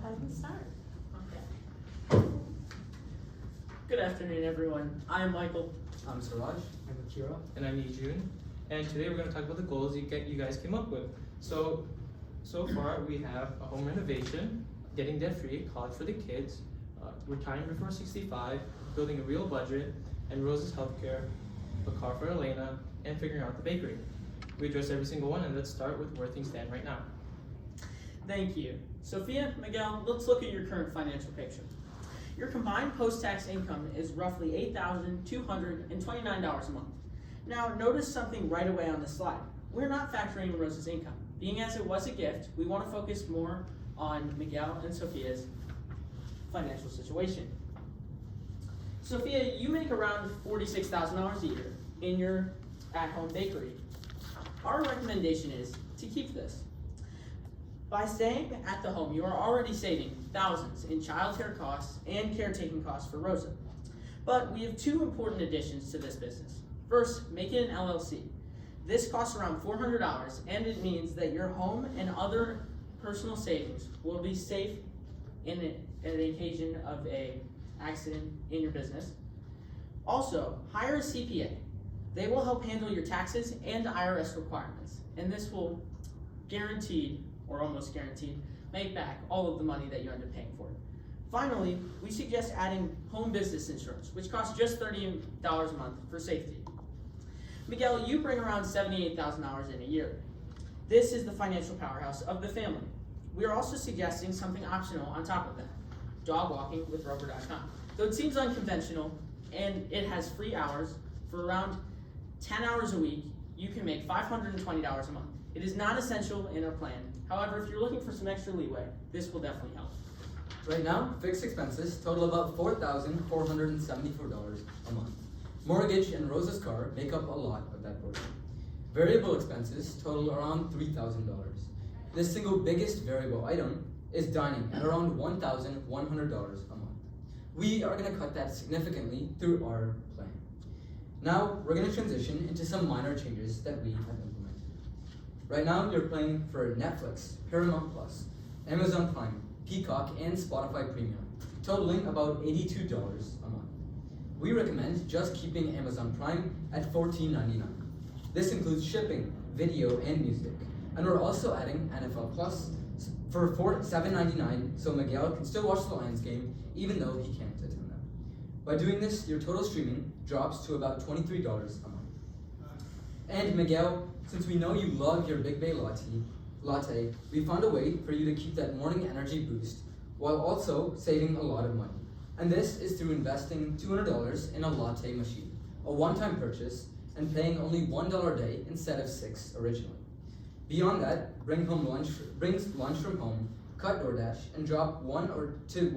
ahead and start. Okay. Good afternoon, everyone. I'm Michael. I'm Siraj. I'm Akira. And I'm Yijun. And today we're going to talk about the goals you guys came up with. So far we have a home renovation, getting debt free, college for the kids, retiring before 65, building a real budget, and Rose's healthcare, a car for Elena, and figuring out the bakery. We addressed every single one, and let's start with where things stand right now. Thank you. Sophia, Miguel, let's look at your current financial picture. Your combined post-tax income is roughly $8,229 a month. Now, notice something right away on the slide. We're not factoring in Rose's income. Being as it was a gift, we want to focus more on Miguel and Sophia's financial situation. Sophia, you make around $46,000 a year in your at-home bakery. Our recommendation is to keep this. By staying at the home, you are already saving thousands in childcare costs and caretaking costs for Rosa. But we have two important additions to this business. First, make it an LLC. This costs around $400, and it means that your home and other personal savings will be safe in an occasion of an accident in your business. Also, hire a CPA. They will help handle your taxes and IRS requirements, and this will guaranteed, or almost guaranteed, make back all of the money that you end up paying for it. Finally, we suggest adding home business insurance, which costs just $30 a month for safety. Miguel, you bring around $78,000 in a year. This is the financial powerhouse of the family. We are also suggesting something optional on top of that, dog walking with Rover.com. Though it seems unconventional and it has free hours, for around 10 hours a week, you can make $520 a month. It is not essential in our plan. However, if you're looking for some extra leeway, this will definitely help. Right now, fixed expenses total about $4,474 a month. Mortgage and Rosa's car make up a lot of that portion. Variable expenses total around $3,000. The single biggest variable item is dining at around $1,100 a month. We are going to cut that significantly through our plan. Now, we're going to transition into some minor changes that we have implemented. Right now, you're paying for Netflix, Paramount Plus, Amazon Prime, Peacock, and Spotify Premium, totaling about $82 a month. We recommend just keeping Amazon Prime at $14.99. This includes shipping, video, and music. And we're also adding NFL Plus for $7.99 so Miguel can still watch the Lions game even though he can't attend them. By doing this, your total streaming drops to about $23 a month. And Miguel, since we know you love your Big Bay latte, we found a way for you to keep that morning energy boost while also saving a lot of money. And this is through investing $200 in a latte machine, a one-time purchase, and paying only $1 a day instead of $6 originally. Beyond that, bring lunch from home, cut DoorDash, and drop one or two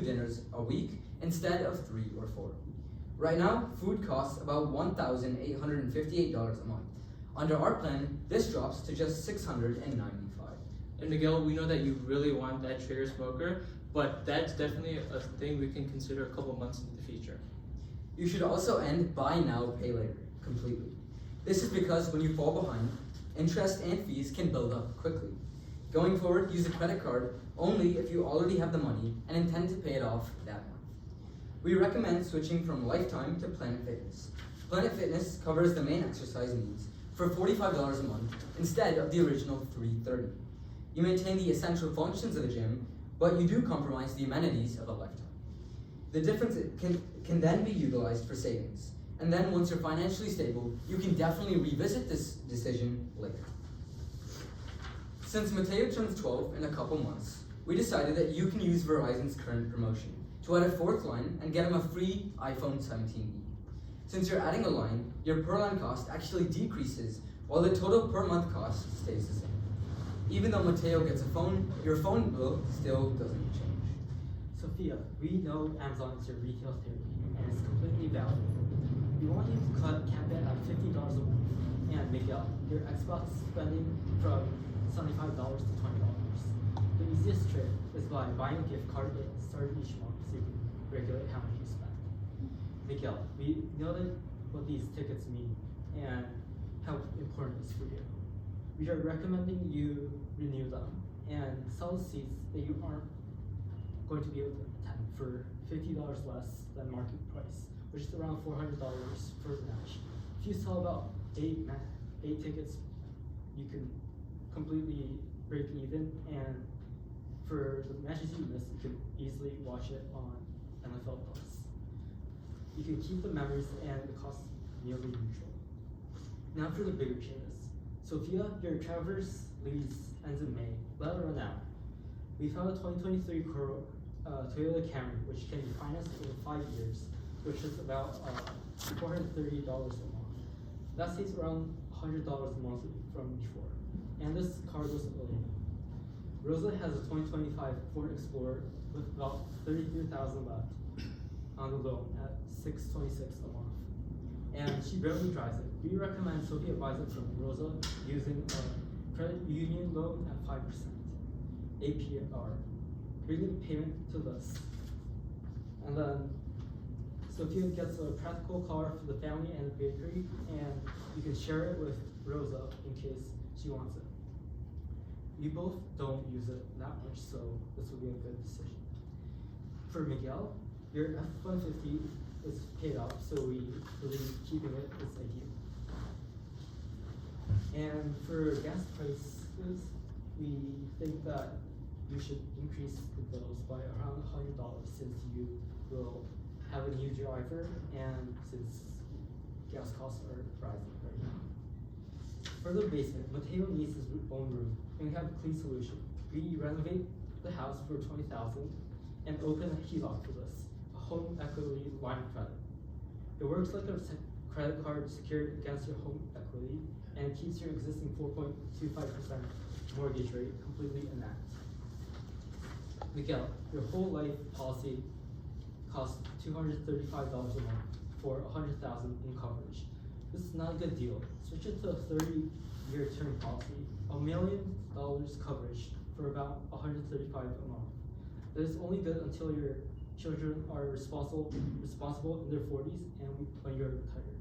dinners a week instead of 3 or 4. Right now, food costs about $1,858 a month. Under our plan, this drops to just $695. And Miguel, we know that you really want that Traeger smoker, but that's definitely a thing we can consider a couple months in the future. You should also end buy now, pay later completely. This is because when you fall behind, interest and fees can build up quickly. Going forward, use a credit card only if you already have the money and intend to pay it off that month. We recommend switching from Lifetime to Planet Fitness. Planet Fitness covers the main exercise needs for $45 a month instead of the original $330. You maintain the essential functions of the gym, but you do compromise the amenities of a Lifetime. The difference can then be utilized for savings. And then once you're financially stable, you can definitely revisit this decision later. Since Mateo turns 12 in a couple months, we decided that you can use Verizon's current promotion to add a fourth line and get him a free iPhone 17e. Since you're adding a line, your per line cost actually decreases while the total per month cost stays the same. Even though Mateo gets a phone, your phone bill still doesn't change. Sophia, we know Amazon is your retail therapy and it's completely valid. We want you to cap it at $50 a month. And Miguel, your Xbox spending from $75 to $20. The easiest trick is by buying a gift card at the start of each month so you can regulate how much you spend. Miguel, we know that what these tickets mean and how important it is for you. We are recommending you renew them and sell the seats that you aren't going to be able to attend for $50 less than market price, which is around $400 for the match. If you sell about eight tickets, you can completely break even, and for the matches you miss, you can easily watch it on NFL Plus. You can keep the memories and the cost nearly neutral. Now for the bigger changes. Sophia, your Traverse lease ends in May. Let it run out. We found a 2023 Toyota Camry, which can be financed over 5 years, which is about $430 a month. That saves around $100 a month from before. And this car goes early. Rosa has a 2025 Ford Explorer with about $33,000 left on the loan at $626 a month. And she barely drives it. We recommend Sophia buys it from Rosa using a credit union loan at 5% APR, bringing payment to less. And then Sophia gets a practical car for the family and the bakery, and you can share it with Rosa in case she wants it. We both don't use it that much, so this will be a good decision. For Miguel, your F-150 is paid off, so we believe keeping it is ideal. And for gas prices, we think that you should increase the bills by around $100 since you will have a new driver and since gas costs are rising right now. For the basement, Mateo needs his own room, and we have a clean solution. We renovate the house for $20,000 and open a HELOC for this, a home equity line of credit. It works like a credit card secured against your home equity and keeps your existing 4.25% mortgage rate completely intact. Miguel, your whole life policy costs $235 a month for $100,000 in coverage. This is not a good deal. Switch it to a 30-year term policy, $1 million coverage for about $135 a month. It is only good until your children are responsible in their 40s and when you're retired.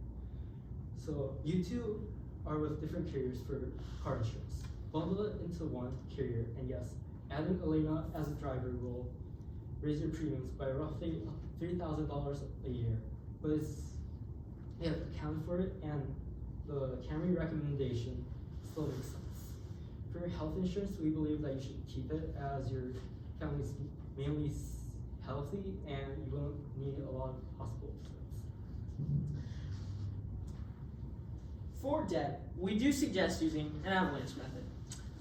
So you two are with different carriers for car insurance. Bundle it into one carrier, and yes, adding Elena as a driver will raise your premiums by roughly $3,000 a year, but you have accounted for it, and the Camry recommendation still makes sense. For your health insurance, we believe that you should keep it as your family's mainly healthy and you won't need a lot of hospital visits. For debt, we do suggest using an avalanche method,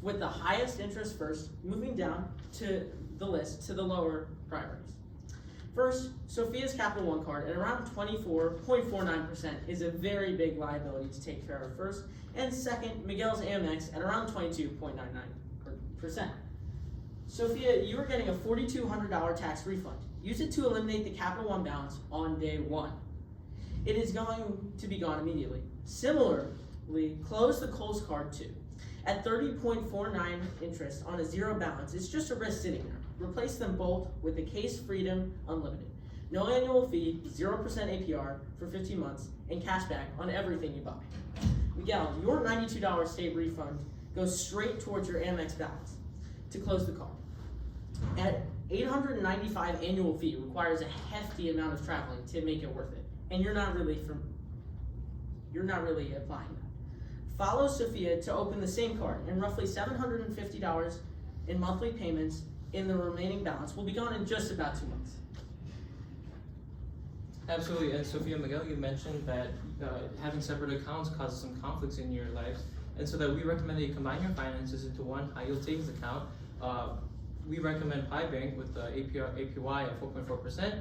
with the highest interest first, moving down to the list to the lower priorities. First, Sophia's Capital One card at around 24.49% is a very big liability to take care of first, and second, Miguel's Amex at around 22.99%. Sophia, you are getting a $4,200 tax refund. Use it to eliminate the Capital One balance on day one. It is going to be gone immediately. Similarly, close the Kohl's card too. At 30.49 interest on a zero balance, it's just a risk sitting there. Replace them both with the Case Freedom Unlimited. No annual fee, 0% APR for 15 months, and cash back on everything you buy. Miguel, your $92 state refund goes straight towards your Amex balance to close the card. At $895 annual fee requires a hefty amount of traveling to make it worth it, and you're not really applying that. Follow Sophia to open the same card, and roughly $750 in monthly payments in the remaining balance will be gone in just about 2 months. Absolutely, and Sophia and Miguel, you mentioned that having separate accounts causes some conflicts in your lives, and so that we recommend that you combine your finances into one high-yield savings account. We recommend Pi Bank with the APY at 4.4%,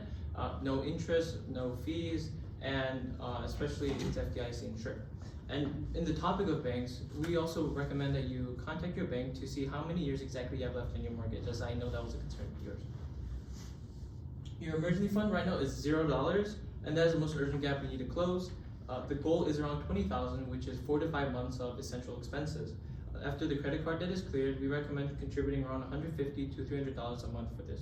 no interest, no fees, and especially it's FDIC insured. And in the topic of banks, we also recommend that you contact your bank to see how many years exactly you have left in your mortgage, as I know that was a concern of yours. Your emergency fund right now is $0, and that is the most urgent gap we need to close. The goal is around $20,000, which is 4 to 5 months of essential expenses. After the credit card debt is cleared, we recommend contributing around $150 to $300 a month for this.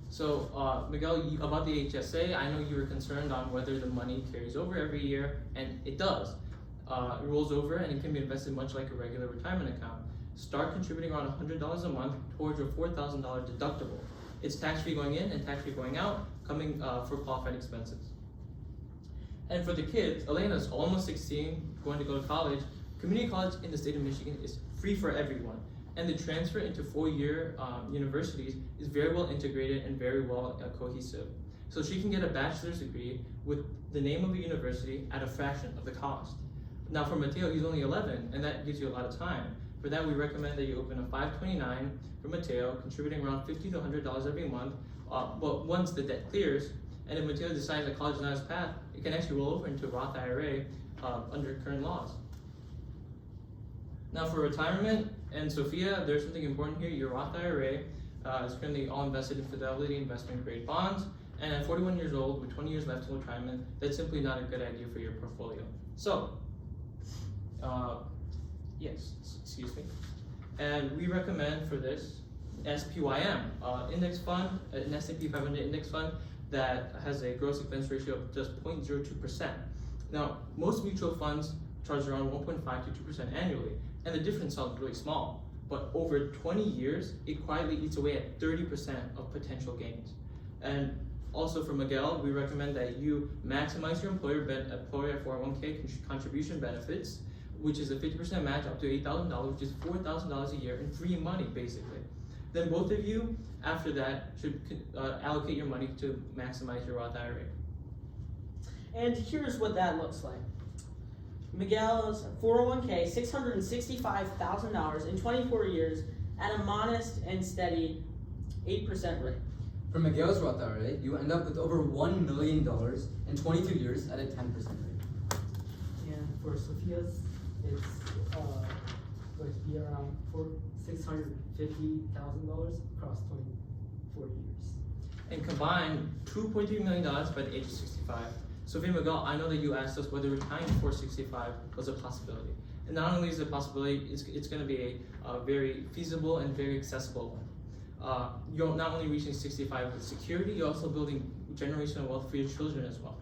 So, Miguel, about the HSA, I know you were concerned on whether the money carries over every year, and it does. It rolls over and it can be invested much like a regular retirement account. start contributing around $100 a month towards your $4,000 deductible. It's tax-free going in and tax-free going out, coming for qualified expenses. And for the kids, Elena's almost 16, going to go to college. Community college in the state of Michigan is free for everyone. And the transfer into four-year universities is very well integrated and very well cohesive. So she can get a bachelor's degree with the name of the university at a fraction of the cost. Now for Mateo, he's only 11, and that gives you a lot of time. For that, we recommend that you open a 529 for Mateo, contributing around $50 to $100 every month. But once the debt clears, and if Mateo decides that college is not his path, it can actually roll over into a Roth IRA under current laws. Now for retirement, and Sophia, there's something important here. Your Roth IRA is currently all invested in Fidelity investment grade bonds, and at 41 years old with 20 years left till retirement, that's simply not a good idea for your portfolio. So, excuse me. And we recommend for this SPYM, index fund, an S&P 500 index fund that has a gross expense ratio of just 0.02%. Now, most mutual funds charge around 1.5 to 2% annually, and the difference sounds really small, but over 20 years, it quietly eats away at 30% of potential gains. And also for Miguel, we recommend that you maximize your employer 401k contribution benefits, which is a 50% match up to $8,000, which is $4,000 a year in free money, basically. Then both of you, after that, should allocate your money to maximize your Roth IRA. And here's what that looks like. Miguel's 401k, $665,000 in 24 years at a modest and steady 8% rate. For Miguel's Roth IRA, you end up with over $1 million in 22 years at a 10% rate. And for Sophia's, it's going to be around $650,000 across 24 years. And combined, $2.3 million by the age of 65. Sophia Miguel, I know that you asked us whether retiring before 65 was a possibility. And not only is it a possibility, it's going to be a very feasible and very accessible one. You're not only reaching 65 with security, you're also building generational wealth for your children as well.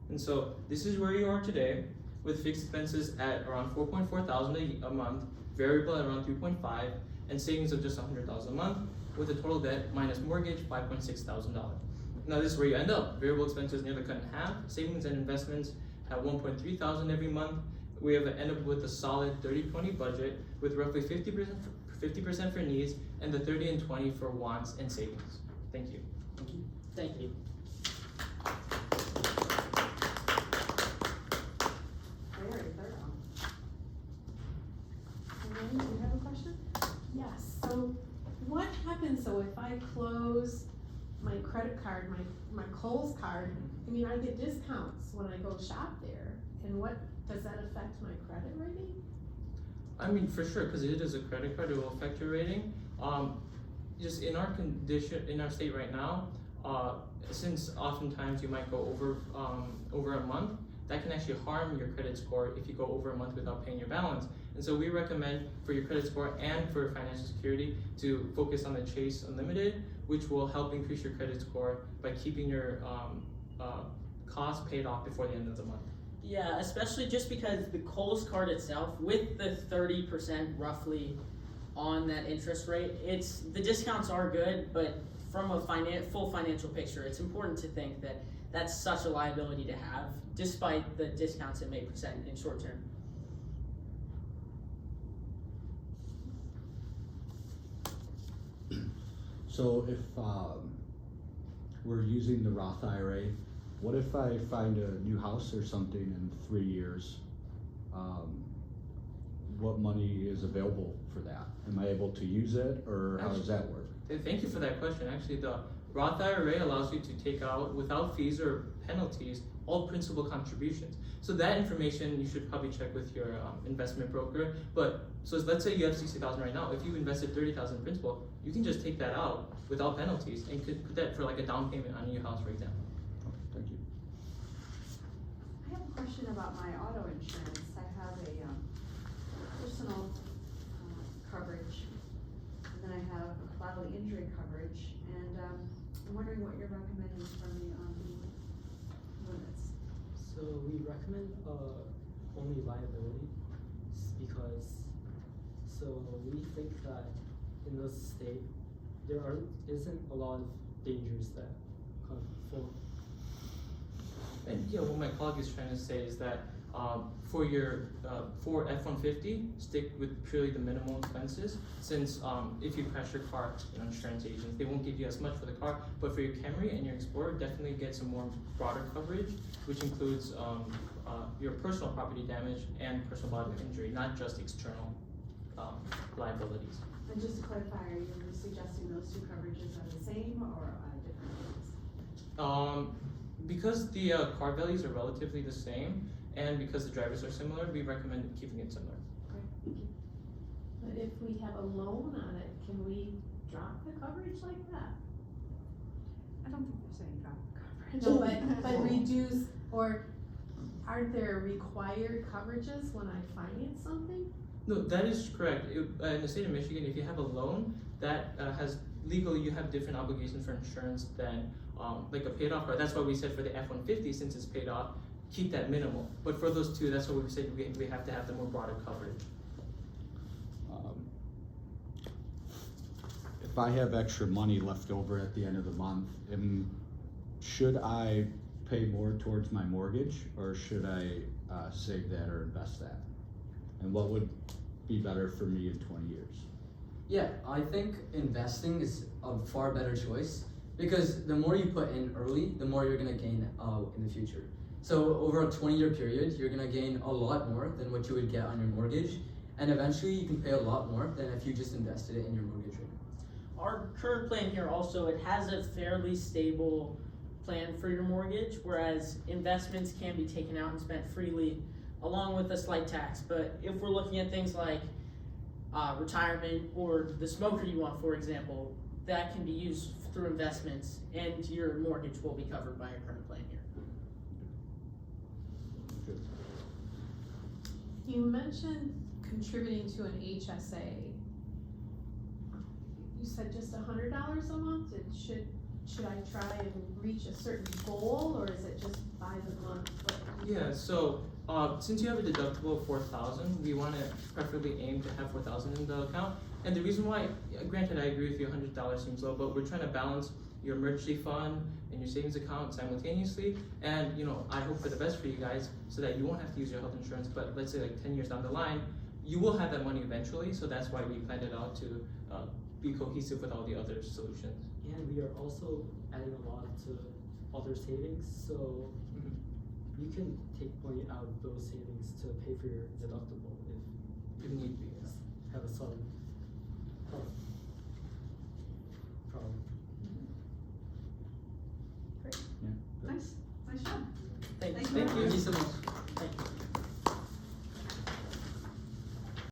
And so this is where you are today, with fixed expenses at around $4,400 a month, variable at around $3.5, and savings of just $100 a month, with a total debt minus mortgage $5,600. Now this is where you end up. Variable expenses nearly cut in half, savings and investments at $1,300 every month. We have ended up with a solid 30-20 budget with roughly 50% for needs and the 30 and 20 for wants and savings. Thank you. Thank you. Thank you. Very thorough. Elaine, do you have a question? Yes, so what happens, so if I close my credit card, my Kohl's card, I mean, I get discounts when I go shop there, and what, does that affect my credit rating? I mean, for sure, because it is a credit card, it will affect your rating. Just in our condition, in our state right now, since oftentimes you might go over a month, that can actually harm your credit score if you go over a month without paying your balance. And so we recommend for your credit score and for financial security to focus on the Chase Unlimited, which will help increase your credit score by keeping your costs paid off before the end of the month. Yeah, especially just because the Kohl's card itself, with the 30% roughly on that interest rate, the discounts are good, but from a full financial picture, it's important to think that that's such a liability to have, despite the discounts it may present in short term. So if we're using the Roth IRA, what if I find a new house or something in 3 years? What money is available for that? Am I able to use it, or how does that work? Thank you for that question. Actually, the Roth IRA allows you to take out, without fees or penalties, all principal contributions. So that information you should probably check with your investment broker. But so let's say you have $60,000 right now. If you invested $30,000 in principal, you can just take that out without penalties and could put that for like a down payment on your house, for example. Okay, thank you. I have a question about my auto insurance. I have a personal coverage, and then I have bodily injury coverage, and I'm wondering what you're recommending for me on the limits. So we recommend only liability, because So we think that in this state, isn't a lot of dangers that come forward. And yeah, what my colleague is trying to say is that for your for F-150, stick with purely the minimal expenses. Since if you crash your car, insurance agents they won't give you as much for the car, but for your Camry and your Explorer, definitely get some more broader coverage, which includes your personal property damage and personal bodily injury, not just external liabilities. And just to clarify, are you suggesting those two coverages are the same or different things? Because the car values are relatively the same, and because the drivers are similar, we recommend keeping it similar. Okay, thank you. But if we have a loan on it, can we drop the coverage like that? I don't think there's any drop coverage. No, but reduce, or aren't there required coverages when I finance something? No, that is correct. In the state of Michigan, if you have a loan, that has legally you have different obligations for insurance than like a paid off car. That's why we said for the F-150, since it's paid off, keep that minimal. But for those two, that's what we said we have to have the more broader coverage. If I have extra money left over at the end of the month, should I pay more towards my mortgage, or should I save that or invest that? And what would be better for me in 20 years? Yeah, I think investing is a far better choice because the more you put in early, the more you're gonna gain in the future. So over a 20-year period, you're gonna gain a lot more than what you would get on your mortgage, and eventually you can pay a lot more than if you just invested it in your mortgage rate. Our current plan here also, it has a fairly stable plan for your mortgage, whereas investments can be taken out and spent freely along with a slight tax. But if we're looking at things like retirement or the smoker you want, for example, that can be used through investments and your mortgage will be covered by your current plan here. Good. You mentioned contributing to an HSA. You said just $100 a month? Should I try and reach a certain goal, or is it just by the month? Yeah, so since you have a deductible of $4,000, we want to preferably aim to have $4,000 in the account. And the reason why, granted, I agree with you, $100 seems low, but we're trying to balance your emergency fund and your savings account simultaneously. And I hope for the best for you guys, so that you won't have to use your health insurance. But let's say like 10 years down the line, you will have that money eventually. So that's why we planned it out to be cohesive with all the other solutions. And we are also adding a lot to other savings, so you can take money out of those savings to pay for your deductible if If need be. have a sudden problem. Great. Yeah. Nice job. Thank you. Thank you. Thank you so much. Thank you.